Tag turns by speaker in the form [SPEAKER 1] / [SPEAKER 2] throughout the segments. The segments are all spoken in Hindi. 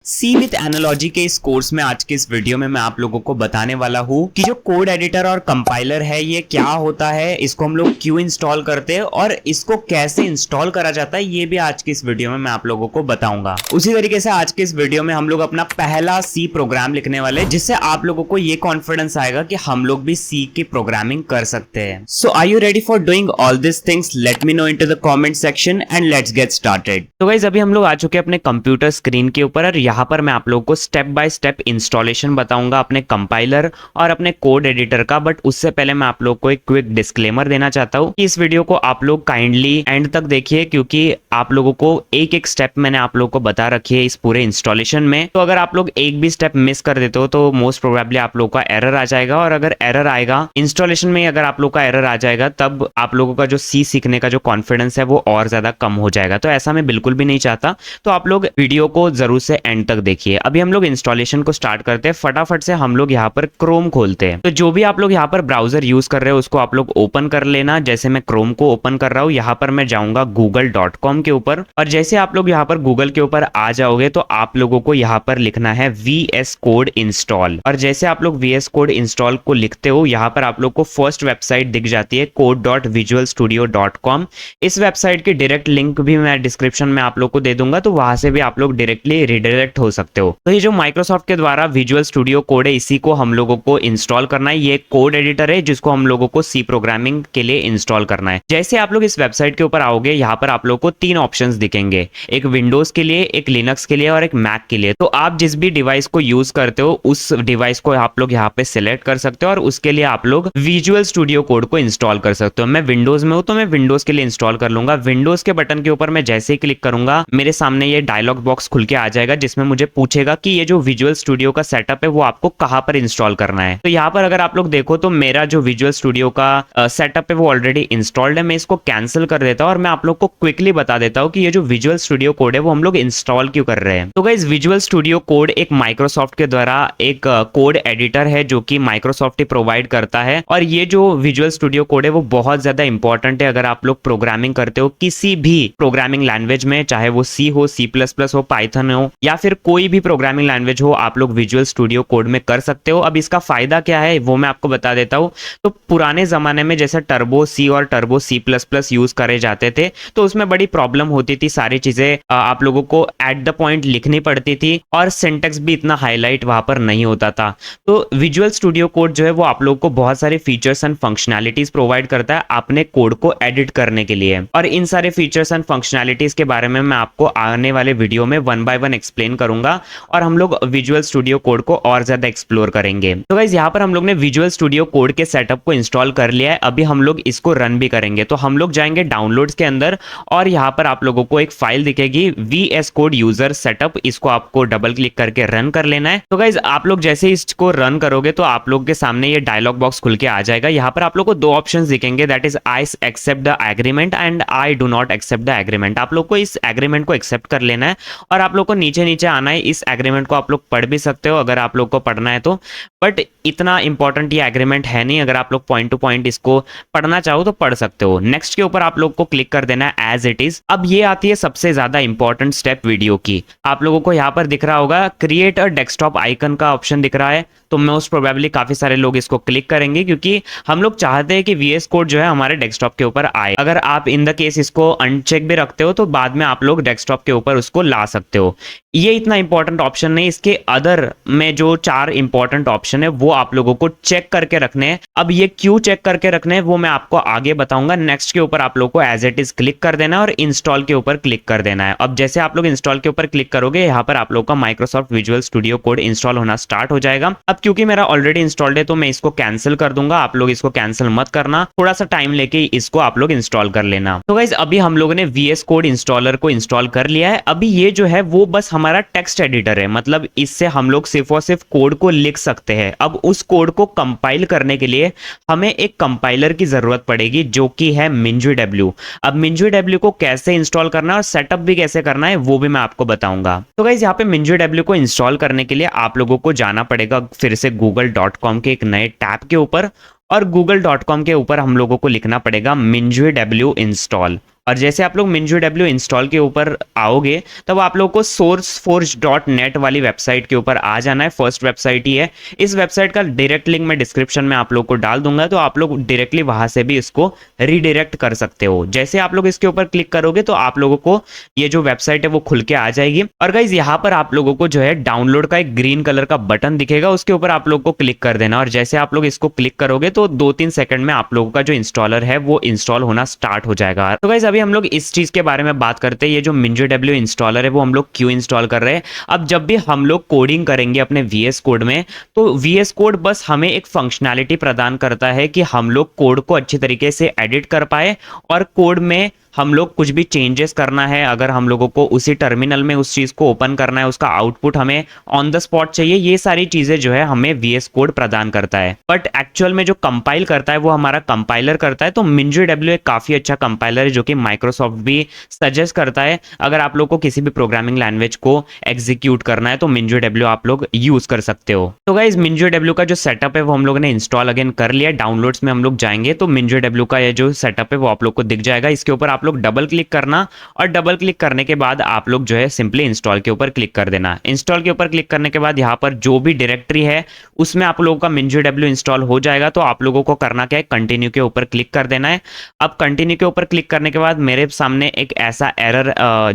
[SPEAKER 1] सी विथ एनालॉजी के इस कोर्स में आज के इस वीडियो में मैं आप लोगों को बताने वाला हूँ कि जो कोड एडिटर और कंपाइलर है ये क्या होता है, इसको हम लोग क्यों इंस्टॉल करते हैं और इसको कैसे इंस्टॉल करा जाता है, ये भी आज की इस वीडियो में मैं आप लोगों को बताऊंगा। उसी तरीके से आज के इस वीडियो में हम लोग अपना पहला सी प्रोग्राम लिखने वाले, जिससे आप लोगों को ये कॉन्फिडेंस आएगा कि हम लोग भी सी की प्रोग्रामिंग कर सकते हैं। So are you ready for doing all this things? Let me know into the comment section and let's get started. तो गाइस अभी हम लोग आ चुके हैं अपने कंप्यूटर स्क्रीन के ऊपर और यहाँ पर मैं आप लोगों को स्टेप बाय स्टेप इंस्टॉलेशन बताऊंगा अपने कंपाइलर और अपने कोड एडिटर का। बट उससे पहले मैं आप लोगों को एक क्विक डिस्क्लेमर देना चाहता हूँ कि इस वीडियो को आप लोग काइंडली एंड तक देखिए, क्योंकि आप लोगों को एक एक स्टेप मैंने आप लोगों को बता रखी है इस पूरे इंस्टॉलेशन में। तो अगर आप लोग एक भी स्टेप मिस कर देते हो तो मोस्ट प्रोबेबली आप लोगों का एरर आ जाएगा, और अगर एरर आएगा इंस्टॉलेशन में, अगर आप लोग का एरर आ जाएगा तब आप लोगों का जो सी सीखने का जो कॉन्फिडेंस है वो और ज्यादा कम हो जाएगा। तो ऐसा मैं बिल्कुल भी नहीं चाहता, तो आप लोग वीडियो को जरूर से एंड तक देखिए। अभी हम लोग इंस्टॉलेशन को स्टार्ट करते हैं। फटाफट से हम लोग यहाँ पर क्रोम खोलते हैं। तो जो भी आप लोग यहाँ पर ब्राउजर यूज कर रहे हो उसको आप लोग ओपन कर लेना। जैसे मैं क्रोम को ओपन कर रहा हूँ, यहाँ पर मैं जाऊंगा google.com के ऊपर, और जैसे आप लोग यहाँ पर गूगल के ऊपर आ जाओगे तो आप लोगों को यहाँ पर लिखना है VS कोड इंस्टॉल। और जैसे आप लोग VS कोड इंस्टॉल को लिखते हो, यहाँ पर आप लोग को फर्स्ट वेबसाइट दिख जाती है code.visualstudio.com। इस वेबसाइट की डायरेक्ट लिंक भी मैं डिस्क्रिप्शन में आप लोग को दे दूंगा, तो वहां से भी आप लोग डायरेक्टली रिडायरेक्ट हो सकते हो। तो ये जो माइक्रोसॉफ्ट के द्वारा विजुअल स्टूडियो कोड है, इसी को हम लोगों को इंस्टॉल करना है। ये कोड एडिटर है जिसको हम लोगों को सी प्रोग्रामिंग के लिए इंस्टॉल करना है। जैसे आप लोग इस वेबसाइट के ऊपर आओगे, यहाँ पर आप लोगों को तीन ऑप्शंस दिखेंगे, एक विंडोज के लिए, एक लिनक्स के लिए और एक मैक के लिए। तो आप जिस भी डिवाइस को यूज करते हो उस डिवाइस को आप लोग यहाँ पे सिलेक्ट कर सकते हो और उसके लिए आप लोग विजुअल स्टूडियो कोड को इंस्टॉल कर सकते हो। मैं विंडोज में हूँ तो मैं विंडोज के लिए इंस्टॉल कर लूंगा। विंडोज के बटन के ऊपर मैं जैसे ही क्लिक करूंगा, मेरे सामने ये डायलॉग बॉक्स खुल के आ जाएगा, जिसमें मुझे पूछेगा कि ये जो विजुअल स्टूडियो का सेटअप है वो आपको कहां पर इंस्टॉल करना है। तो यहाँ पर अगर आप लोग देखो तो मेरा जो विजुअल स्टूडियो का सेटअप है वो ऑलरेडी इंस्टॉल्ड है। मैं इसको कैंसिल कर देता हूँ और मैं आप लोग को क्विकली बता देता हूँ कि ये जो विजुअल स्टूडियो कोड है वो हम लोग इंस्टॉल क्यों कर रहे हैं। तो गाइस विजुअल स्टूडियो कोड एक माइक्रोसॉफ्ट के द्वारा एक कोड एडिटर है जो कि माइक्रोसॉफ्ट ही प्रोवाइड करता है। और ये जो विजुअल स्टूडियो कोड है वो बहुत ज्यादा इंपॉर्टेंट है अगर आप लोग प्रोग्रामिंग करते हो किसी भी प्रोग्रामिंग लैंग्वेज में, चाहे वो सी हो, C++ हो, पाइथन हो या फिर कोई भी प्रोग्रामिंग लैंग्वेज हो, आप लोग विजुअल स्टूडियो कोड में कर सकते हो। अब इसका फायदा क्या है वो मैं आपको बता देता हूँ। तो पुराने जमाने में जैसे टर्बो सी और टर्बो C++ यूज करे जाते थे तो उसमें बड़ी प्रॉब्लम होती थी, सारी चीजें आप लोगों को एट द पॉइंट लिखनी पड़ती थी और सिंटेक्स भी इतना हाईलाइट वहां पर नहीं होता था। तो विजुअल स्टूडियो कोड जो है वो आप लोगों को बहुत सारे फीचर्स एंड फंक्शनैलिटीज प्रोवाइड करता है अपने कोड को एडिट करने के लिए। और इन सारे फीचर्स एंड फंक्शनैलिटीज के बारे में मैं आपको आने वाले वीडियो में वन बाय वन एक्सप्लेन करूंगा और हम लोग विजुअल स्टूडियो कोड को और ज्यादा एक्सप्लोर करेंगे। तो गाइस यहाँ पर हम लोग ने विजुअल स्टूडियो कोड के सेटअप को इंस्टॉल कर लिया है। अभी हम लोग इसको रन भी करेंगे। तो हम लोग जाएंगे डाउनलोड्स के अंदर और यहाँ पर आप लोगों को एक फाइल दिखेगी VS कोड यूजर सेटअप। इसको आपको डबल क्लिक करके रन कर लेना है। तो गाइस आप लोग जैसे इसको रन करोगे तो आप लोग के सामने ये डायलॉग बॉक्स खुल के आ जाएगा। यहाँ पर आप लोग को दो ऑप्शंस दिखेंगे, that is I accept the agreement and I do not accept the agreement. आप लोग को इस एग्रीमेंट को एक्सेप्ट कर लेना है और आप लोग को नीचे नीचे आना है। इस एग्रीमेंट को आप लोग पढ़ भी सकते हो अगर आप लोग को पढ़ना है तो, बट इतना इंपॉर्टेंट ये एग्रीमेंट है नहीं। अगर आप लोग पॉइंट टू पॉइंट इसको पढ़ना चाहो तो पढ़ सकते हो। नेक्स्ट के ऊपर आप लोग को क्लिक कर देना है एज इट इज। अब ये आती है सबसे ज्यादा इंपॉर्टेंट स्टेप वीडियो की। आप लोगों को यहाँ पर दिख रहा होगा क्रिएट अ डेस्कटॉप आइकन का ऑप्शन दिख रहा है। तो मोस्ट प्रोबेबली काफी सारे लोग इसको क्लिक करेंगे क्योंकि हम लोग चाहते हैं कि VS कोड जो है हमारे डेस्कटॉप के ऊपर आए। अगर आप इन द केस इसको अनचेक भी रखते हो तो बाद में आप लोग डेस्कटॉप के ऊपर उसको ला सकते हो। ये इतना इंपॉर्टेंट ऑप्शन नहीं, इसके अदर में जो 4 इंपॉर्टेंट ऑप्शन है वो आप लोगों को चेक करके रखने हैं। अब ये क्यों चेक करके रखने हैं वो मैं आपको आगे बताऊंगा। नेक्स्ट के ऊपर आप लोगों को एज इट इज क्लिक कर देना है और इंस्टॉल के ऊपर क्लिक कर देना है। अब जैसे आप लोग इंस्टॉल के ऊपर क्लिक करोगे, यहाँ पर आप लोग का Microsoft visual studio code install होना स्टार्ट हो जाएगा। अब क्योंकि मेरा ऑलरेडी इंस्टॉल्ड है तो मैं इसको कैंसिल कर दूंगा। आप लोग इसको कैंसिल मत करना, थोड़ा सा टाइम लेके इसको आप लोग इंस्टॉल कर लेना। तो गाइस अभी हम लोगों ने VS कोड इंस्टॉलर को इंस्टॉल कर लिया है। अभी ये जो है वो बस हमारा टेक्स्ट एडिटर है, मतलब इससे हम लोग सिर्फ और सिर्फ कोड को लिख सकते हैं। अब उस कोड को कंपाइल करने के लिए हमें एक कंपाइलर की जरूरत पड़ेगी जो कि है MinJW। अब MinJW को कैसे इंस्टॉल करना है और सेटअप भी कैसे करना है वो भी मैं आपको बताऊंगा। तो गाइस यहाँ पे MinJW को इंस्टॉल करने के लिए आप लोगों को जाना पड़ेगा फिर से google.com के एक नए टैब के ऊपर, और google.com के ऊपर हम लोगों को लिखना पड़ेगा MinJW इंस्टॉल। और जैसे आप लोग MinViewDB इंस्टॉल के ऊपर आओगे तब आप लोग को sourceforge.net वाली वेबसाइट के ऊपर आ जाना है। फर्स्ट वेबसाइट ही है। इस वेबसाइट का डायरेक्ट लिंक मैं डिस्क्रिप्शन में आप लोग को डाल दूंगा, तो आप लोग डायरेक्टली वहां से भी इसको रीडायरेक्ट कर सकते हो। जैसे आप लोग इसके ऊपर क्लिक करोगे तो आप लोगों को ये जो वेबसाइट है वो खुल के आ जाएगी। और गाइज यहाँ पर आप लोगों को जो है डाउनलोड का एक ग्रीन कलर का बटन दिखेगा, उसके ऊपर आप लोग को क्लिक कर देना। और जैसे आप लोग इसको क्लिक करोगे तो 2-3 सेकंड में आप लोगों का जो इंस्टॉलर है वो इंस्टॉल होना स्टार्ट हो जाएगा। तो गाइज अभी हम लोग इस चीज के बारे में बात करते हैं, ये जो MinViewDB इंस्टॉलर है वो हम लोग क्यों इंस्टॉल कर रहे हैं। अब जब भी हम लोग कोडिंग करेंगे अपने VS कोड में, तो VS कोड बस हमें एक फंक्शनैलिटी प्रदान करता है कि हम लोग कोड को अच्छी तरीके से एडिट कर पाए, और कोड में हम लोग कुछ भी चेंजेस करना है, अगर हम लोगों को उसी टर्मिनल में उस चीज को ओपन करना है, उसका आउटपुट हमें ऑन द स्पॉट चाहिए, ये सारी चीजें जो है हमें VS कोड प्रदान करता है। बट एक्चुअल में जो कंपाइल करता है वो हमारा कंपाइलर करता है। तो MinViewDB एक काफी अच्छा कंपाइलर है जो कि माइक्रोसॉफ्ट भी सजेस्ट करता है। अगर आप लोग को किसी भी प्रोग्रामिंग लैंग्वेज को एग्जीक्यूट करना है तो MinViewDB आप लोग यूज कर सकते हो। तो गाइज MinViewDB का जो सेटअप है वो हम लोग ने इंस्टॉल अगेन कर लिया। डाउनलोड्स में हम लोग जाएंगे तो MinViewDB का ये जो सेटअप है वो आप लोग को दिख जाएगा। इसके ऊपर आप लोग डबल क्लिक करना, और डबल क्लिक करने के बाद आप लोग जो है सिंपली इंस्टॉल के ऊपर क्लिक कर देना। इंस्टॉल के ऊपर क्लिक करने के बाद यहाँ पर जो भी डायरेक्टरी है उसमें आप लोगों का MinViewDB इंस्टॉल हो जाएगा। तो आप लोगों को करना क्या है, कंटिन्यू के ऊपर क्लिक कर देना है। अब कंटिन्यू के ऊपर क्लिक करने के बाद मेरे सामने एक ऐसा एरर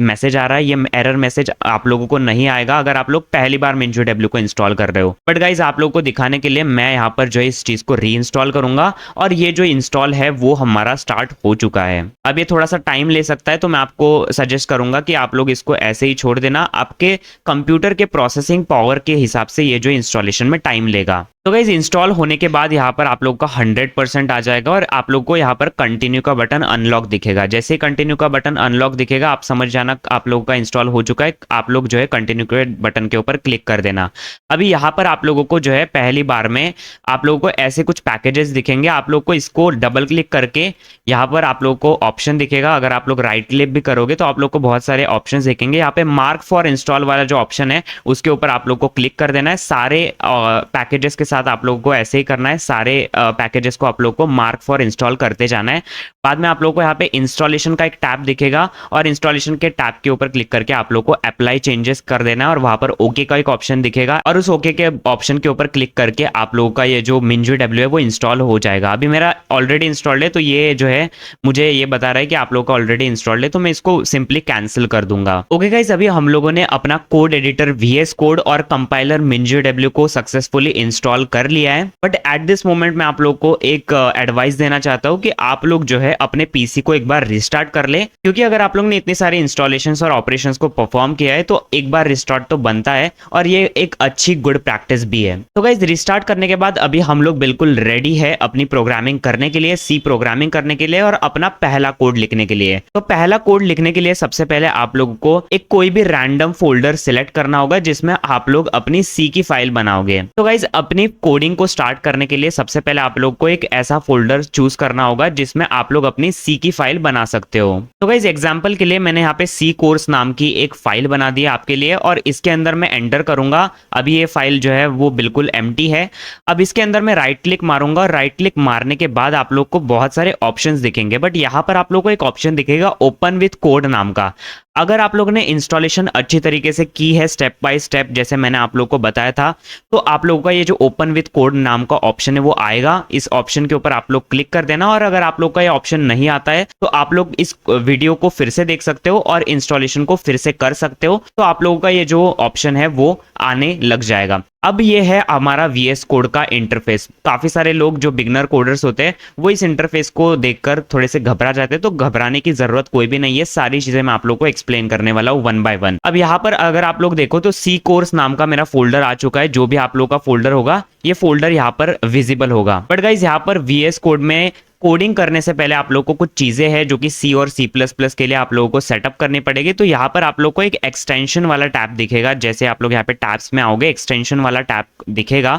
[SPEAKER 1] मैसेज आ रहा है। ये एरर मैसेज आप लोगों को नहीं आएगा अगर आप लोग पहली बार MinViewDB को इंस्टॉल कर रहे हो। बट गाइज आप लोगों को दिखाने के लिए मैं यहाँ पर जो है इस चीज को री इंस्टॉल करूंगा, और ये जो इंस्टॉल है वो हमारा स्टार्ट हो चुका है। अब ये थोड़ा सा टाइम ले सकता है, तो मैं आपको सजेस्ट करूंगा कि आप लोग इसको ऐसे ही छोड़ देना। आपके कंप्यूटर के प्रोसेसिंग पावर के हिसाब से ये जो इंस्टॉलेशन में टाइम लेगा। तो गाइज इंस्टॉल होने के बाद यहाँ पर आप लोग का 100% आ जाएगा, और आप लोग को यहाँ पर कंटिन्यू का बटन अनलॉक दिखेगा। जैसे ही कंटिन्यू का बटन अनलॉक दिखेगा आप समझ जाना आप लोगों का इंस्टॉल हो चुका है। आप लोग जो है कंटिन्यू के बटन के ऊपर क्लिक कर देना। अभी यहाँ पर आप लोगों को जो है पहली बार में आप लोगों को ऐसे कुछ पैकेजेस दिखेंगे। आप लोग को इसको डबल क्लिक करके यहाँ पर आप लोग को ऑप्शन दिखेगा। अगर आप लोग राइट क्लिक भी करोगे तो आप लोग को बहुत सारे ऑप्शन दिखेंगे। यहाँ पे मार्क फॉर इंस्टॉल वाला जो ऑप्शन है उसके ऊपर आप लोग को क्लिक कर देना है। सारे पैकेजेस के साथ आप लोगों को ऐसे ही करना है। सारे पैकेजेस को आप लोग को मार्क फॉर इंस्टॉल करते जाना है। बाद में आप लोग को यहाँ पे इंस्टॉलेशन का एक टैब दिखेगा, और इंस्टॉलेशन के टैब के ऊपर क्लिक करके आप लोग को अप्लाई चेंजेस कर देना है, और वहां पर ओके का एक ऑप्शन दिखेगा, और उस ओके के ऑप्शन के ऊपर क्लिक करके आप लोगों का ये जो MinViewDB है वो इंस्टॉल हो जाएगा। अभी मेरा ऑलरेडी इंस्टॉल्ड है, तो ये जो है मुझे ये बता रहा है कि आप लोग का ऑलरेडी इंस्टॉल्ड है, तो मैं इसको सिंपली कैंसिल कर दूंगा। ओके गाइस, अभी हम लोगों ने अपना कोड एडिटर VS कोड और कंपाइलर MinViewDB को सक्सेसफुली इंस्टॉल कर लिया है। बट एट दिस मोमेंट मैं आप लोग को एक एडवाइस देना चाहता हूँ कि आप लोग जो है अपने पीसी को एक बार रिस्टार्ट कर ले, क्योंकि अगर आप लोग ने इतनी सारी इंस्टॉलेशंस और ऑपरेशंस को परफॉर्म किया है तो एक बार रिस्टार्ट तो बनता है, और ये एक अच्छी गुड प्रैक्टिस भी है। तो गाइस रिस्टार्ट करने के बाद अभी हम लोग बिल्कुल रेडी है अपनी प्रोग्रामिंग करने के लिए, सी प्रोग्रामिंग करने के लिए, और अपना पहला कोड लिखने के लिए। तो पहला कोड लिखने के लिए सबसे पहले आप लोगों को एक कोई भी रैंडम फोल्डर सिलेक्ट करना होगा जिसमें आप लोग अपनी सी की फाइल बनाओगे। तो गाइस अपनी कोडिंग को स्टार्ट करने के लिए सबसे पहले आप लोग को एक ऐसा फोल्डर चूज करना होगा जिसमें आप लोग अपनी सी की फाइल बना सकते हो। तो गाइस एग्जांपल के लिए मैंने यहाँ पे सी कोर्स नाम की एक फाइल बना दी है आपके लिए, और इसके अंदर मैं एंटर करूंगा। अभी ये फाइल जो है वो बिल्कुल एम्प्टी है। अब इसके अंदर मैं राइट क्लिक मारूंगा, और राइट क्लिक मारने के बाद आप लोग को बहुत सारे ऑप्शंस दिखेंगे, बट यहाँ पर आप लोग को एक ऑप्शन दिखेगा ओपन विथ कोड नाम का। अगर आप लोगों ने इंस्टॉलेशन अच्छी तरीके से की है स्टेप बाय स्टेप जैसे मैंने आप लोगों को बताया था, तो आप लोगों का ये जो ओपन विथ कोड नाम का ऑप्शन है वो आएगा। इस ऑप्शन के ऊपर आप लोग क्लिक कर देना, और अगर आप लोग का ये ऑप्शन नहीं आता है तो आप लोग इस वीडियो को फिर से देख सकते हो और इंस्टॉलेशन को फिर से कर सकते हो। तो आप लोगों का ये जो ऑप्शन है वो आने लग जाएगा। अब ये है हमारा VS कोड का इंटरफेस। काफी सारे लोग जो बिगनर कोडर्स होते हैं वो इस इंटरफेस को देखकर थोड़े से घबरा जाते हैं, तो घबराने की जरूरत कोई भी नहीं है। सारी चीजें मैं आप लोग को एक्सप्लेन करने वाला हूँ वन बाय वन। अब यहाँ पर अगर आप लोग देखो तो सी कोर्स नाम का मेरा फोल्डर आ चुका है। जो भी आप लोग का फोल्डर होगा ये फोल्डर यहाँ पर विजिबल होगा। बट गाइज यहाँ पर VS कोड में कोडिंग करने से पहले आप लोग को कुछ चीजें हैं जो कि C और C++ के लिए आप लोगों को सेटअप करनी पड़ेगी। तो यहाँ पर आप लोग को एक एक्सटेंशन वाला टैब दिखेगा। जैसे आप लोग यहाँ पे टैब्स में आओगे एक्सटेंशन वाला टैब दिखेगा,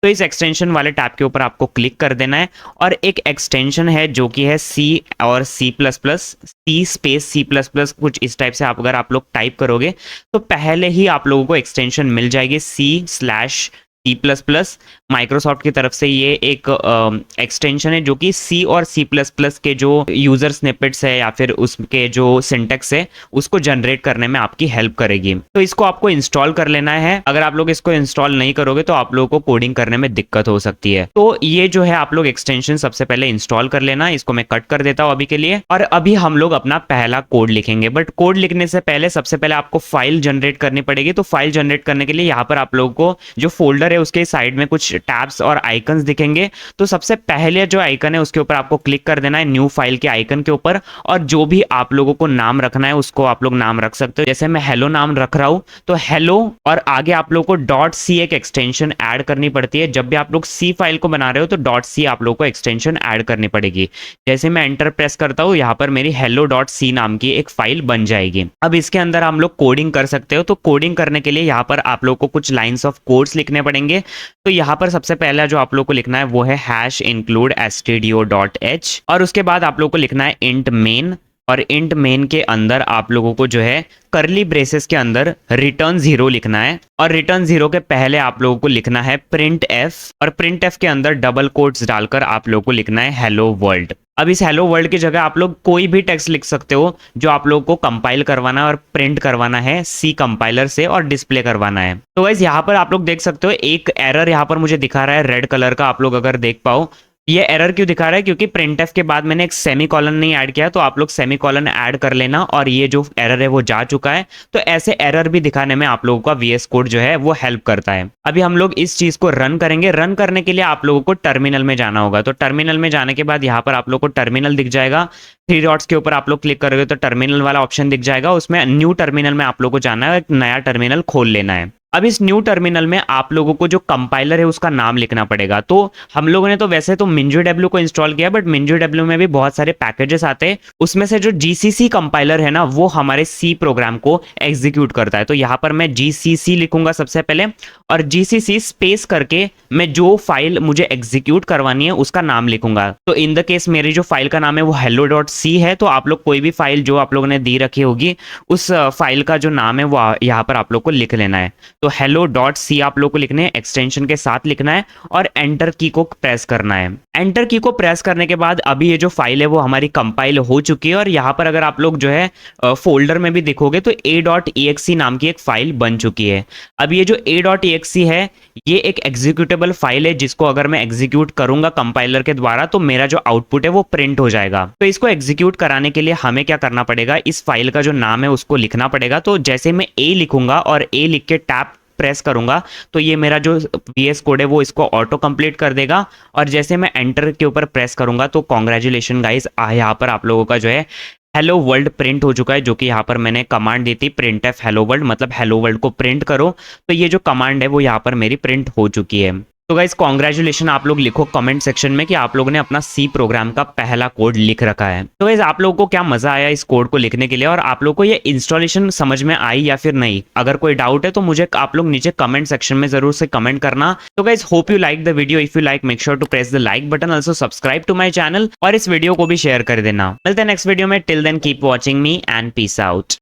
[SPEAKER 1] तो इस एक्सटेंशन वाले टैब के ऊपर आपको क्लिक कर देना है, और एक एक्सटेंशन है जो कि है C और C++, C स्पेस C++, कुछ इस टाइप से अगर आप लोग टाइप करोगे तो पहले ही आप लोगों को एक्सटेंशन मिल जाएगी C C++। माइक्रोसॉफ्ट की तरफ से ये एक एक्सटेंशन है जो कि C और C++ के जो यूजर स्निपेट्स है या फिर उसके जो सिंटेक्स है उसको जनरेट करने में आपकी हेल्प करेगी। तो इसको आपको इंस्टॉल कर लेना है। अगर आप लोग इसको इंस्टॉल नहीं करोगे तो आप लोगों को कोडिंग करने में दिक्कत हो सकती है। तो ये जो है आप लोग एक्सटेंशन सबसे पहले इंस्टॉल कर लेना। इसको मैं कट कर देता हूं अभी के लिए, और अभी हम लोग अपना पहला कोड लिखेंगे। बट कोड लिखने से पहले सबसे पहले आपको फाइल जनरेट करनी पड़ेगी। तो फाइल जनरेट करने के लिए यहाँ पर आप लोगों को जो फोल्डर है उसके साइड में कुछ टैब्स और आइकन्स दिखेंगे। तो सबसे पहले जो आइकन है उसके ऊपर आपको क्लिक कर देना है, न्यू फाइल के आइकन के ऊपर, और जो भी आप लोगों को नाम रखना है उसको आप लोग नाम रख सकते हो। जैसे मैं हेलो नाम रख रहा हूं तो हेलो, और आगे आप लोगों को .c एक एक्सटेंशन ऐड करनी पड़ती है। जब भी आप लोग C फाइल को बना रहे हो तो .c आप लोगों को एक्सटेंशन ऐड करनी पड़ेगी। जैसे मैं एंटर प्रेस करता हूं यहाँ पर मेरी hello.c नाम की एक फाइल बन जाएगी। अब इसके अंदर हम लोग कोडिंग कर सकते हो। तो कोडिंग करने के लिए यहाँ पर आप लोग को कुछ लाइंस ऑफ कोड्स लिखने पड़ेंगे। तो यहाँ पर सबसे पहला जो आप लोग को लिखना है वो है #include stdio.h, और उसके बाद आप लोग को लिखना है int main, और इंट मेन के अंदर आप लोगों को जो है करली ब्रेसेस के अंदर रिटर्न 0 लिखना है, और रिटर्न 0 के पहले आप लोगों को लिखना है प्रिंट एफ, और प्रिंट एफ के अंदर डबल कोट्स डालकर आप लोगों को लिखना है हेलो वर्ल्ड। अब इस हेलो वर्ल्ड की जगह आप लोग कोई भी टेक्स्ट लिख सकते हो जो आप लोगों को कंपाइल करवाना है और प्रिंट करवाना है C कंपाइलर से और डिस्प्ले करवाना है। तो गाइस यहाँ पर आप लोग देख सकते हो एक एरर यहाँ पर मुझे दिखा रहा है रेड कलर का। आप लोग अगर देख पाओ ये एरर क्यों दिखा रहा है, क्योंकि प्रिंटफ के बाद मैंने एक सेमी कॉलन नहीं ऐड किया। तो आप लोग सेमी कॉलन ऐड कर लेना, और ये जो एरर है वो जा चुका है। तो ऐसे एरर भी दिखाने में आप लोगों का VS कोड जो है वो हेल्प करता है। अभी हम लोग इस चीज को रन करेंगे। रन करने के लिए आप लोगों को टर्मिनल में जाना होगा। तो टर्मिनल में जाने के बाद यहाँ पर आप लोग को टर्मिनल दिख जाएगा। 3 डॉट्स के ऊपर आप लोग क्लिक करोगे तो टर्मिनल वाला ऑप्शन दिख जाएगा। उसमें न्यू टर्मिनल में आप लोग को जाना है, एक नया टर्मिनल खोल लेना है। अब इस न्यू टर्मिनल में आप लोगों को जो कंपाइलर है उसका नाम लिखना पड़ेगा। तो हम लोगों ने तो वैसे तो MinJDW को इंस्टॉल किया, बट MinJDW में भी बहुत सारे पैकेजेस आते हैं। उसमें से जो GCC कंपाइलर है ना वो हमारे C प्रोग्राम को एग्जीक्यूट करता है। तो यहाँ पर मैं GCC लिखूंगा सबसे पहले, और GCC स्पेस करके मैं जो फाइल मुझे एग्जीक्यूट करवानी है उसका नाम लिखूंगा। तो इन द केस मेरी जो फाइल का नाम है वो hello.c है। तो आप लोग कोई भी फाइल जो आप लोगों ने दी रखी होगी उस फाइल का जो नाम है वो यहाँ पर आप लोग को लिख लेना है। तो hello.c आप लोग को लिखने हैं, एक्सटेंशन के साथ लिखना है, और एंटर की को प्रेस करना है। एंटर की को प्रेस करने के बाद अभी ये जो फाइल है वो हमारी कंपाइल हो चुकी है। और यहाँ पर अगर आप लोग जो है फोल्डर में भी देखोगे तो a.exe नाम की एक फाइल बन चुकी है। अब ये जो a.exe है ये एक एग्जीक्यूटेबल फाइल है जिसको अगर मैं एग्जीक्यूट करूंगा कंपाइलर के द्वारा तो मेरा जो आउटपुट है वो प्रिंट हो जाएगा। तो इसको एग्जीक्यूट कराने के लिए हमें क्या करना पड़ेगा, इस फाइल का जो नाम है उसको लिखना पड़ेगा। तो जैसे मैं A लिखूंगा और A लिख के टैप प्रेस करूंगा तो ये मेरा जो VS कोड है वो इसको ऑटो कंप्लीट कर देगा। और जैसे मैं एंटर के ऊपर प्रेस करूंगा तो कॉन्ग्रेचुलेशन गाइस, यहाँ पर आप लोगों का जो है हेलो वर्ल्ड प्रिंट हो चुका है, जो कि यहाँ पर मैंने कमांड दी थी प्रिंट एफ हेलो वर्ल्ड, मतलब हेलो वर्ल्ड को प्रिंट करो। तो ये जो कमांड है वो यहाँ पर मेरी प्रिंट हो चुकी है। तो गाइस कॉन्ग्रेचुलेशन आप लोग लिखो कमेंट सेक्शन में कि आप लोगों ने अपना C प्रोग्राम का पहला कोड लिख रखा है। तो गाइस आप लोगों को क्या मजा आया इस कोड को लिखने के लिए, और आप लोगों को ये इंस्टॉलेशन समझ में आई या फिर नहीं। अगर कोई डाउट है तो मुझे आप लोग नीचे कमेंट सेक्शन में जरूर से कमेंट करना। तो guys hope you like the video. If you like make sure to press the like button, also subscribe to my channel, और इस वीडियो को भी शेयर कर देना। मिलते हैं नेक्स्ट वीडियो में। Till then keep watching me and peace out.